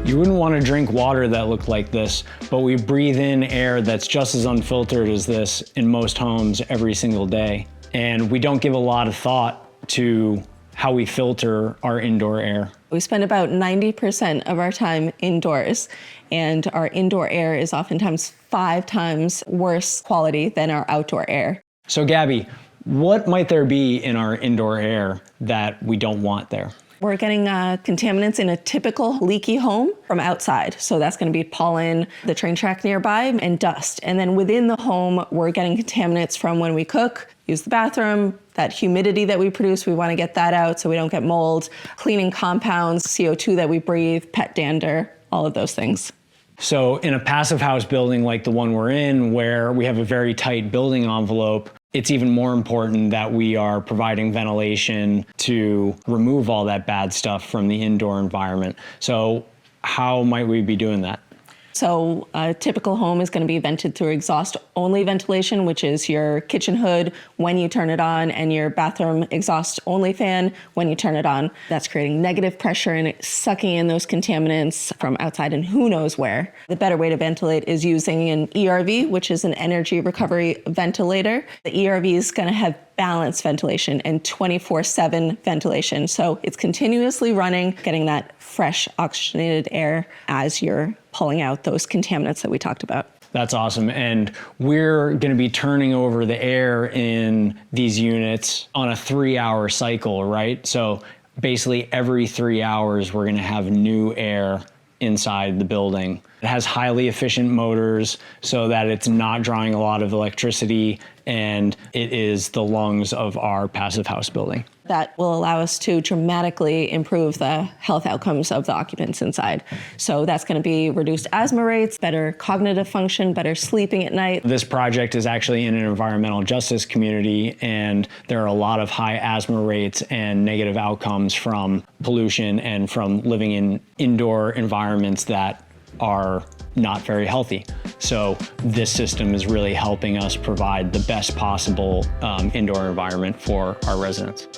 You wouldn't want to drink water that looked like this, but we breathe in air that's just as unfiltered as this in most homes every single day. And we don't give a lot of thought to how we filter our indoor air. We spend about 90% of our time indoors, and our indoor air is oftentimes 5 times worse quality than our outdoor air. So Gabby, what might there be in our indoor air that we don't want there? We're getting contaminants in a typical leaky home from outside. So that's going to be pollen, the train track nearby, and dust. And then within the home, we're getting contaminants from when we cook, use the bathroom, that humidity that we produce, we want to get that out so we don't get mold, cleaning compounds, CO2 that we breathe, pet dander, all of those things. So in a passive house building like the one we're in, where we have a very tight building envelope, it's even more important that we are providing ventilation to remove all that bad stuff from the indoor environment. So how might we be doing that? So a typical home is going to be vented through exhaust-only ventilation, which is your kitchen hood when you turn it on and your bathroom exhaust-only fan when you turn it on. That's creating negative pressure and it's sucking in those contaminants from outside and who knows where. The better way to ventilate is using an ERV, which is an Energy Recovery Ventilator. The ERV is going to have balanced ventilation and 24/7 ventilation. So it's continuously running, getting that fresh oxygenated air as you're pulling out those contaminants that we talked about. That's awesome. And we're going to be turning over the air in these units on a 3-hour cycle, right? So basically every 3 hours, we're going to have new air inside the building. It has highly efficient motors so that it's not drawing a lot of electricity, and it is the lungs of our passive house building. That will allow us to dramatically improve the health outcomes of the occupants inside. So that's going to be reduced asthma rates, better cognitive function, better sleeping at night. This project is actually in an environmental justice community, and there are a lot of high asthma rates and negative outcomes from pollution and from living in indoor environments that are not very healthy. So this system is really helping us provide the best possible indoor environment for our residents.